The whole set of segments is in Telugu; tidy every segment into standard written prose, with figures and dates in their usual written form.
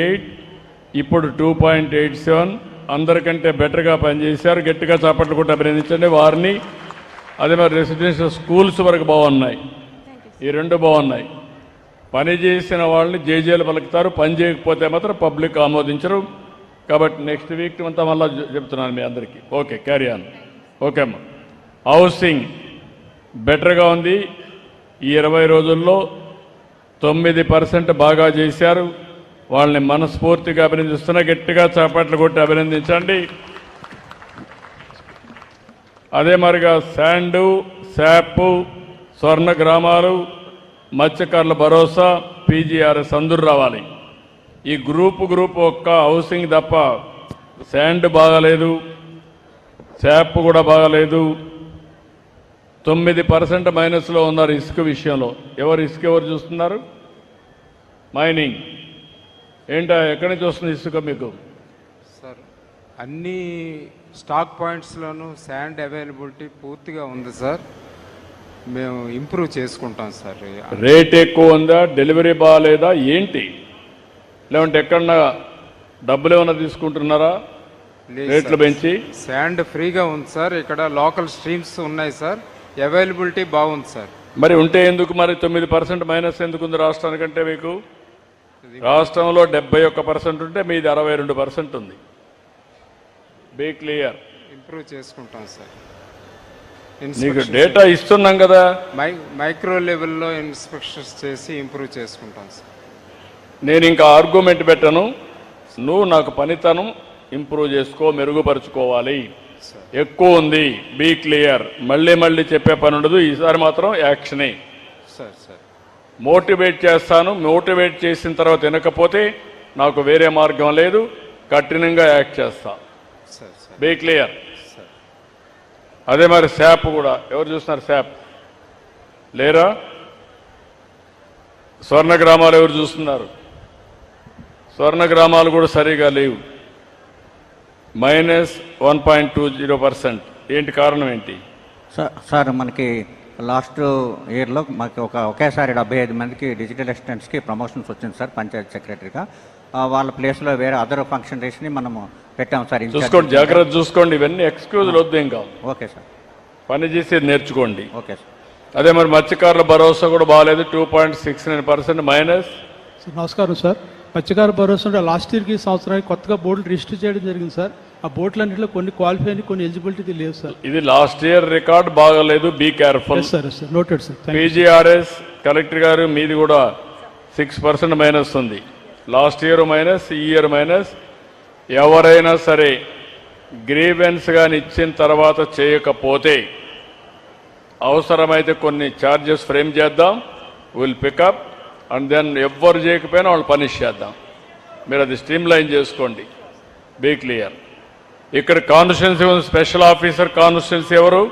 8 ఇప్పుడు 2.87 అందరికంటే బెటర్గా పనిచేశారు. గట్టిగా చప్పట్లు కూడా అభినందించండి వారిని. అదే మరి రెసిడెన్షియల్ స్కూల్స్ వరకు బాగున్నాయి, ఈ రెండు బాగున్నాయి. పని చేసిన వాళ్ళని జేజేలు పలుకుతారు, పని చేయకపోతే మాత్రం పబ్లిక్ ఆమోదించరు. కాబట్టి నెక్స్ట్ వీక్ అంతా మళ్ళీ చెప్తున్నాను మీ అందరికీ. Okay, carry on. ఓకే అమ్మా. హౌసింగ్ బెటర్గా ఉంది. ఈ 20 రోజుల్లో 9% బాగా చేశారు. వాళ్ళని మనస్ఫూర్తిగా అభినందిస్తున్నా. గట్టిగా చప్పట్లు కొట్టి అభినందించండి. అదే మరిగా శాండు, శాప్, స్వర్ణ గ్రామాలు, మత్స్యకారుల భరోసా, పీజీఆర్ఎస్ అందరూ రావాలి. ఈ గ్రూప్ ఒక్క హౌసింగ్ తప్ప శాండ్ బాగాలేదు, శాప్ కూడా బాగాలేదు. 9% మైనస్లో ఉన్నారు ఇసుక విషయంలో. ఇసుక ఎవరు చూస్తున్నారు? మైనింగ్ ఏంటా, ఎక్కడి నుంచి వస్తుంది ఇసుక మీకు? సార్, అన్ని స్టాక్ పాయింట్స్లోనూ శాండ్ అవైలబిలిటీ పూర్తిగా ఉంది సార్. మేము ఇంప్రూవ్ చేసుకుంటాం సార్. రేట్ ఎక్కువ ఉందా, డెలివరీ బాగాలేదా ఏంటి? లేదంటే ఎక్కడన్నా డబ్బులు ఏమైనా తీసుకుంటున్నారా రేట్లు పెంచి? శాండ్ ఫ్రీగా ఉంది సార్. ఇక్కడ లోకల్ స్ట్రీమ్స్ ఉన్నాయి సార్. అవైలబిలిటీ బాగుంది సార్. మరి ఉంటే ఎందుకు మరి 9% మైనస్ ఎందుకు ఉంది రాష్ట్రానికంటే? మీకు రాష్ట్రంలో 71% ఉంటే మీది 62% ఉంది. Be clear. ఇంప్రూవ్ చేసుకుంటాం సార్. నీకు డేటా ఇస్తున్నాం కదా. మైక్రో లెవెల్లో ఇన్స్పెక్షన్స్ చేసి ఇంప్రూవ్ చేసుకుంటాం సార్. నేను ఇంకా ఆర్గ్యుమెంట్ పెట్టను. నువ్వు నాకు పనితనం ఇంప్రూవ్ చేసుకో, మెరుగుపరుచుకోవాలి. ఎక్కువ ఉంది, బీ క్లియర్. మళ్ళీ చెప్పే పని ఉండదు. ఈసారి మాత్రం యాక్షనే. మోటివేట్ చేస్తాను. మోటివేట్ చేసిన తర్వాత వినకపోతే నాకు వేరే మార్గం లేదు, కఠినంగా యాక్ట్ చేస్తా. Be clear. అదే మరి శాప్ కూడా ఎవరు చూస్తున్నారు? శాప్ లేరా? స్వర్ణ గ్రామాలు ఎవరు చూస్తున్నారు? స్వర్ణ గ్రామాలు కూడా సరిగా లేవు. -1.20%. ఏంటి కారణం ఏంటి? సార్ మనకి లాస్ట్ ఇయర్లో మాకు ఒకేసారి 75 మందికి డిజిటల్ అసిస్టెంట్స్కి ప్రమోషన్స్ వచ్చింది సార్ పంచాయత్ సెక్రటరీగా. వాళ్ళ ప్లేస్లో వేరే అదర్ ఫంక్షనరీస్ని మనము పెట్టాము సార్. చూసుకోండి, జాగ్రత్త చూసుకోండి. ఇవన్నీ ఎక్స్క్యూజ్లు వద్దు. ఇంకా ఓకే సార్, పని చేసేది నేర్చుకోండి. Okay sir. అదే మరి మత్స్యకారుల భరోసా కూడా బాగాలేదు, 2.69% మైనస్. నమస్కారం సార్. మత్స్యకార భరోసా లాస్ట్ ఇయర్కి సంవత్సరానికి కొత్తగా బోర్డులు రిజిస్టర్ చేయడం జరిగింది సార్. ఆ బోట్లన్నింటిలో కొన్ని క్వాలిఫై అని, కొన్ని ఎలిజిబిలిటీ లేదు సార్. ఇది లాస్ట్ ఇయర్ రికార్డ్ బాగాలేదు, be careful. Sir noted sir. PGRS collector గారు మీది కూడా 6% మైనస్ ఉంది. లాస్ట్ ఇయర్ మైనస్, ఈ ఇయర్ మైనస్. ఎవరైనా సరే గ్రీవెన్స్ కానీ ఇచ్చిన తర్వాత చేయకపోతే అవసరమైతే కొన్ని ఛార్జెస్ ఫ్రేమ్ చేద్దాం, విల్ పికప్ అండ్ దెన్ ఎవ్వరు చేయకపోయినా వాళ్ళు పనిష్ చేద్దాం. మీరు అది స్ట్రీమ్ లైన్ చేసుకోండి. Be clear. ఇక్కడ కాన్స్టిట్యున్సీ స్పెషల్ ఆఫీసర్ కాన్స్టిట్యున్సీ ఎవరు?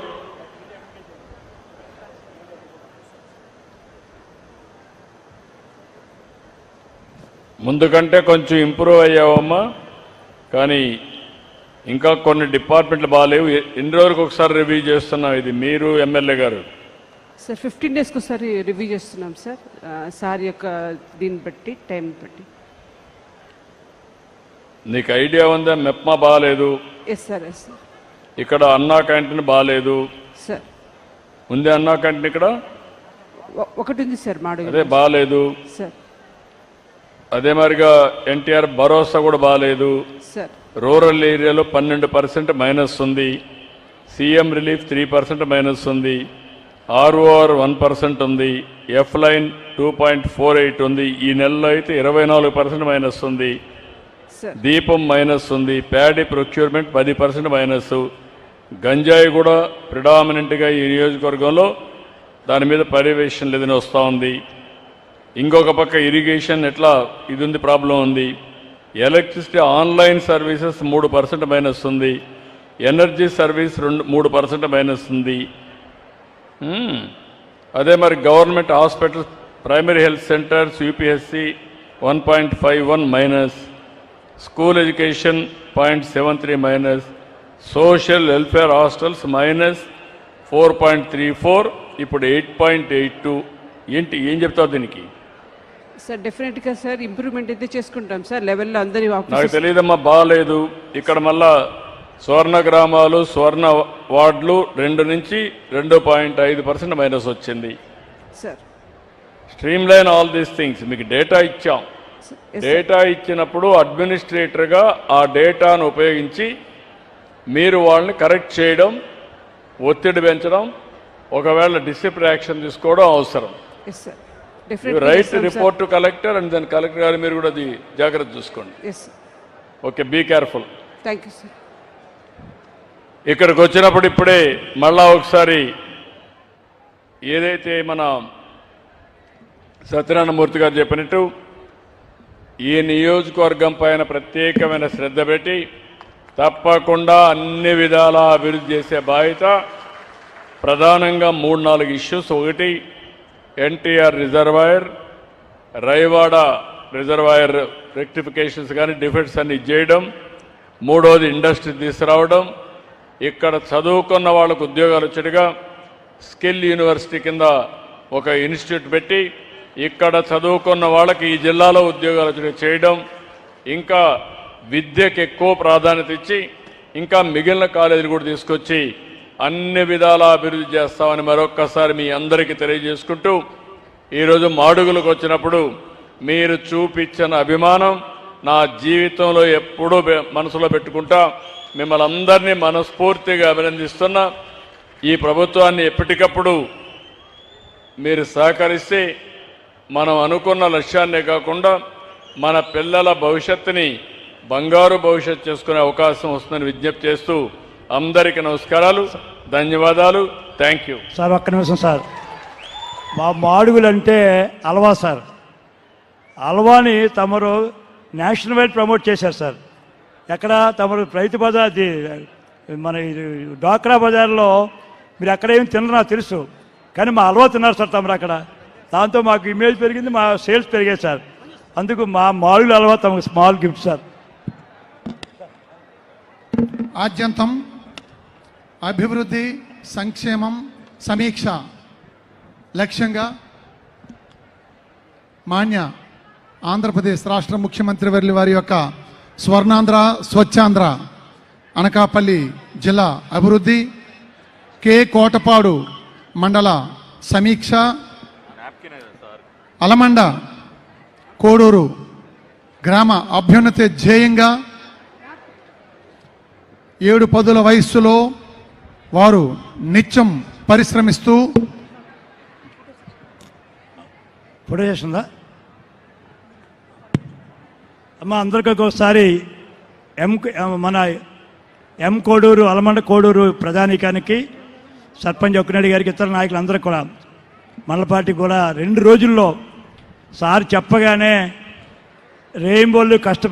ముందు కంటే కొంచెం ఇంప్రూవ్ అయ్యావమ్మా, కానీ ఇంకా కొన్ని డిపార్ట్మెంట్లు బాగాలేవు. ఎన్ని రోజులకు ఒకసారి రివ్యూ చేస్తున్నాం ఇది మీరు ఎమ్మెల్యే గారు? సార్ 15 డేస్కి ఒకసారి రివ్యూ చేస్తున్నాం సార్. సార్ యొక్క దీన్ని బట్టి, టైం బట్టి. నీకు ఐడియా ఉందా? మెప్మా బాగాలేదు. Yes sir, yes sir. ఇక్కడ అన్నా క్యాంటీన్ బాగాలేదు సార్. ఉంది అన్నా క్యాంటీన్ ఇక్కడ ఒకటి ఉంది సార్, మాడు. అదే బాగాలేదు సార్. అదే మరిగా ఎన్టీఆర్ భరోసా కూడా బాగాలేదు సార్. రూరల్ ఏరియాలో 12% మైనస్ ఉంది. సీఎం రిలీఫ్ 3% మైనస్ ఉంది. ఆర్ఓఆర్ 1% ఉంది. ఎఫ్ లైన్ 2.48 ఉంది. ఈ నెలలో అయితే 24% మైనస్ ఉంది. దీపం మైనస్ ఉంది. Paddy procurement 10% minus. గంజాయి కూడా ప్రిడామినెంట్గా ఈ నియోజకవర్గంలో దాని మీద పర్యవేక్షణ లేదని వస్తూ ఉంది. ఇంకొక పక్క ఇరిగేషన్ ఎట్లా ఇది ఉంది, ప్రాబ్లం ఉంది. ఎలక్ట్రిసిటీ ఆన్లైన్ సర్వీసెస్ 3% మైనస్ ఉంది. ఎనర్జీ సర్వీస్ 3% మైనస్ ఉంది. అదే మరి government hospitals, primary health centres, UPSC 1.51 minus. School education 0.73 minus. Social welfare hostels -4.34, ఇప్పుడు 8.82. ఏంటి, ఏం చెప్తావు దీనికి? సార్ డెఫినెట్గా సార్ ఇంప్రూవ్మెంట్ అయితే చేసుకుంటాం సార్ లెవెల్లో అందరి నాకు ఆఫీసెస్. తెలియదమ్మా, బాగాలేదు. ఇక్కడ మళ్ళా స్వర్ణ గ్రామాలు, స్వర్ణ వార్డులు 2 నుంచి 2.5% మైనస్ వచ్చింది. Sir stream line all these things. మీకు డేటా ఇచ్చాం. yes, డేటా ఇచ్చినప్పుడు అడ్మినిస్ట్రేటర్గా ఆ డేటాను ఉపయోగించి మీరు వాళ్ళని కరెక్ట్ చేయడం, ఒత్తిడి పెంచడం, ఒకవేళ డిసిప్లిన్ యాక్షన్ తీసుకోవడం అవసరం. ఎస్ సార్ యూ డెఫినెట్గా right report to collector and then collector గారు మీరు కూడా అది జాగ్రత్త చూసుకోండి. Yes sir. Okay, be careful. Thank you sir. ఇక్కడికి వచ్చినప్పుడు ఇప్పుడే మళ్ళా ఒకసారి ఏదైతే మన సత్యనారాయణమూర్తి గారు చెప్పినట్టు ఈ నియోజకవర్గం పైన ప్రత్యేకమైన శ్రద్ధ పెట్టి తప్పకుండా అన్ని విధాలా అభివృద్ధి చేసే బాధ్యత ప్రధానంగా 3-4 ఇష్యూస్. ఒకటి NTR reservoir, Raiwada reservoir rectifications కానీ డిఫెక్ట్స్ అన్ని చేయడం. మూడోది ఇండస్ట్రీ తీసుకురావడం. ఇక్కడ చదువుకున్న వాళ్ళకు ఉద్యోగాలు వచ్చేట్టుగా స్కిల్ యూనివర్సిటీ కింద ఒక ఇన్స్టిట్యూట్ పెట్టి ఇక్కడ చదువుకున్న వాళ్ళకి ఈ జిల్లాలో ఉద్యోగాలు వచ్చేట్టుగా చేయడం. ఇంకా విద్యకు ఎక్కువ ప్రాధాన్యత ఇచ్చి ఇంకా మిగిలిన కాలేజీలు కూడా తీసుకొచ్చి అన్ని విధాలా అభివృద్ధి చేస్తామని మరొక్కసారి మీ అందరికీ తెలియజేసుకుంటూ, ఈరోజు మాడుగులకు వచ్చినప్పుడు మీరు చూపించిన అభిమానం నా జీవితంలో ఎప్పుడూ మనసులో పెట్టుకుంటా. మిమ్మల్ని అందరినీ మనస్ఫూర్తిగా అభినందిస్తున్నా. ఈ ప్రభుత్వాన్ని ఎప్పటికప్పుడు మీరు సహకరిస్తే మనం అనుకున్న లక్ష్యాన్నే కాకుండా మన పిల్లల భవిష్యత్తుని బంగారు భవిష్యత్తు చేసుకునే అవకాశం వస్తుందని విజ్ఞప్తి చేస్తూ అందరికీ నమస్కారాలు, ధన్యవాదాలు. Thank you. సార్ ఒక్క నిమిషం సార్. మా మాడుగులు అంటే అల్వా సార్. అల్వాని తమరు నేషనల్ వైడ్ ప్రమోట్ చేశారు సార్. ఎక్కడ తమరు రైతు బజార్ మన డ్వాక్రా బజార్లో మీరు ఎక్కడేమి తినరు నాకు తెలుసు, కానీ మా అల్వా తిన్నారు సార్ తమరు అక్కడ. దాంతో మాకు ఇమేజ్ పెరిగింది, మా సేల్స్ పెరిగాయి సార్. అందుకు మా మాడుగుల అల్వా తమకు స్మాల్ గిఫ్ట్ సార్. ఆద్యంతం అభివృద్ధి, సంక్షేమం, సమీక్ష లక్ష్యంగా మాన్య ఆంధ్రప్రదేశ్ రాష్ట్ర ముఖ్యమంత్రి వర్యుల వారి యొక్క స్వర్ణాంధ్ర, స్వచ్ఛాంధ్ర అనకాపల్లి జిల్లా అభివృద్ధి, కె కోటపాడు మండల సమీక్ష, అలమండ కోడూరు గ్రామ అభ్యున్నతి ధ్యేయంగా 7 పదుల వయస్సులో వారు నిత్యం పరిశ్రమిస్తూ ఫోటో చేస్తుందా అమ్మ? అందరికీ ఒకసారి మన ఎం కోడూరు, అలమండ కోడూరు ప్రధానికానికి, సర్పంచ్ ఒక్కనాయుడు గారికి, ఇతర నాయకులందరూ కూడా మండల పార్టీ కూడా 2 రోజుల్లో సార్ చెప్పగానే రెయిన్బోలు కష్టపడి